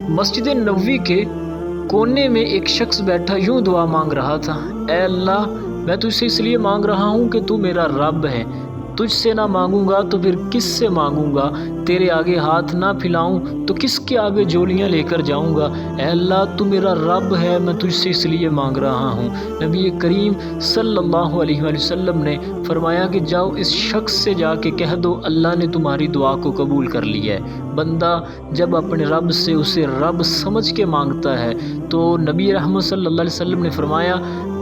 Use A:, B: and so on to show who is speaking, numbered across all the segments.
A: مسجد نبوی کے کونے میں ایک شخص بیٹھا یوں دعا مانگ رہا تھا، اے اللہ میں تجھ سے اس لیے مانگ رہا ہوں کہ تو میرا رب ہے، تجھ سے نہ مانگوں گا تو پھر کس سے مانگوں گا، تیرے آگے ہاتھ نہ پھیلاؤں تو کس کے آگے جولیاں لے کر جاؤں گا، اے اللہ تو میرا رب ہے، میں تجھ سے اس لیے مانگ رہا ہوں۔ نبی کریم صلی اللہ علیہ وآلہ وسلم نے فرمایا کہ جاؤ اس شخص سے جا کے کہہ دو اللہ نے تمہاری دعا کو قبول کر لیا ہے۔ بندہ جب اپنے رب سے اسے رب سمجھ کے مانگتا ہے تو نبی رحمت صلی اللہ علیہ وسلم نے فرمایا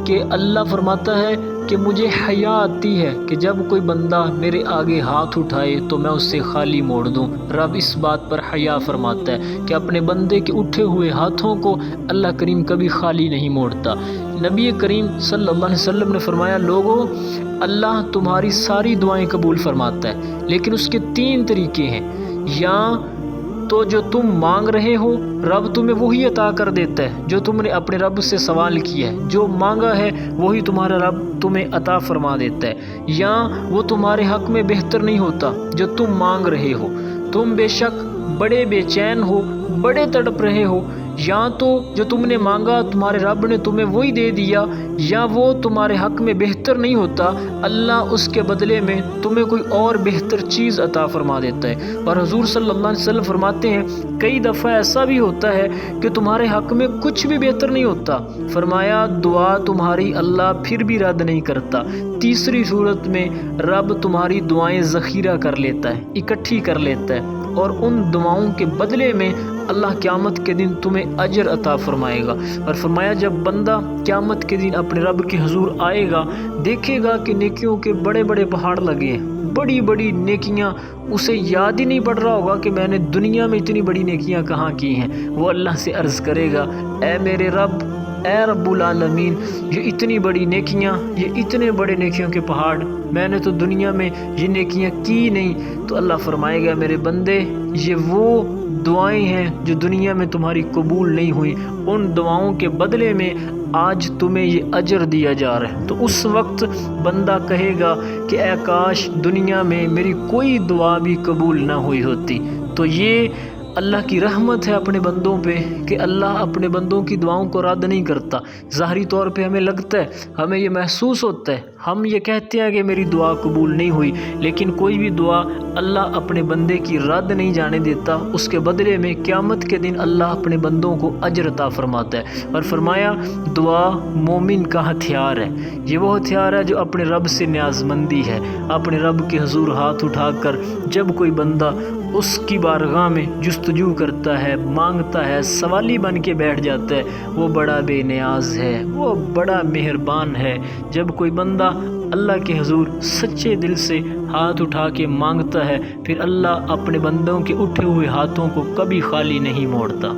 A: کہ اللہ فرماتا ہے کہ مجھے حیا آتی ہے کہ جب کوئی بندہ میرے آگے ہاتھ اٹھائے تو میں اسے خالی موڑ دوں۔ رب اس بات پر حیا فرماتا ہے کہ اپنے بندے کے اٹھے ہوئے ہاتھوں کو اللہ کریم کبھی خالی نہیں موڑتا۔ نبی کریم صلی اللہ علیہ وسلم نے فرمایا لوگو اللہ تمہاری ساری دعائیں قبول فرماتا ہے لیکن اس کے 3 طریقے ہیں، یا تو جو تم مانگ رہے ہو رب تمہیں وہی عطا کر دیتا ہے جو تم نے اپنے رب سے سوال کیا ہے، جو مانگا ہے وہی تمہارا رب تمہیں عطا فرما دیتا ہے، یا وہ تمہارے حق میں بہتر نہیں ہوتا جو تم مانگ رہے ہو، تم بے شک بڑے بے چین ہو، بڑے تڑپ رہے ہو، یا تو جو تم نے مانگا تمہارے رب نے تمہیں وہی دے دیا، یا وہ تمہارے حق میں بہتر نہیں ہوتا، اللہ اس کے بدلے میں تمہیں کوئی اور بہتر چیز عطا فرما دیتا ہے۔ اور حضور صلی اللہ علیہ وسلم فرماتے ہیں کئی دفعہ ایسا بھی ہوتا ہے کہ تمہارے حق میں کچھ بھی بہتر نہیں ہوتا، فرمایا دعا تمہاری اللہ پھر بھی رد نہیں کرتا، تیسری صورت میں رب تمہاری دعائیں ذخیرہ کر لیتا ہے، اکٹھی کر لیتا ہے، اور ان دعاؤں کے بدلے میں اللہ قیامت کے دن تمہیں اجر عطا فرمائے گا۔ اور فرمایا جب بندہ قیامت کے دن اپنے رب کے حضور آئے گا دیکھے گا کہ نیکیوں کے بڑے بڑے پہاڑ لگے ہیں، بڑی بڑی نیکیاں، اسے یاد ہی نہیں پڑ رہا ہوگا کہ میں نے دنیا میں اتنی بڑی نیکیاں کہاں کی ہیں۔ وہ اللہ سے عرض کرے گا اے میرے رب، اے رب العالمین، یہ اتنی بڑی نیکیاں، یہ اتنے بڑے نیکیوں کے پہاڑ، میں نے تو دنیا میں یہ نیکیاں کی نہیں۔ تو اللہ فرمائے گا میرے بندے یہ وہ دعائیں ہیں جو دنیا میں تمہاری قبول نہیں ہوئی، ان دعاؤں کے بدلے میں آج تمہیں یہ اجر دیا جا رہا ہے۔ تو اس وقت بندہ کہے گا کہ اے کاش دنیا میں میری کوئی دعا بھی قبول نہ ہوئی ہوتی۔ تو یہ اللہ کی رحمت ہے اپنے بندوں پہ کہ اللہ اپنے بندوں کی دعاؤں کو رد نہیں کرتا۔ ظاہری طور پہ ہمیں لگتا ہے، ہمیں یہ محسوس ہوتا ہے، ہم یہ کہتے ہیں کہ میری دعا قبول نہیں ہوئی، لیکن کوئی بھی دعا اللہ اپنے بندے کی رد نہیں جانے دیتا، اس کے بدلے میں قیامت کے دن اللہ اپنے بندوں کو اجر عطا فرماتا ہے۔ اور فرمایا دعا مومن کا ہتھیار ہے، یہ وہ ہتھیار ہے جو اپنے رب سے نیاز مندی ہے، اپنے رب کے حضور ہاتھ اٹھا کر جب کوئی بندہ اس کی بارگاہ میں جستجو کرتا ہے، مانگتا ہے، سوالی بن کے بیٹھ جاتا ہے، وہ بڑا بے نیاز ہے، وہ بڑا مہربان ہے۔ جب کوئی بندہ اللہ کے حضور سچے دل سے ہاتھ اٹھا کے مانگتا ہے پھر اللہ اپنے بندوں کے اٹھے ہوئے ہاتھوں کو کبھی خالی نہیں موڑتا۔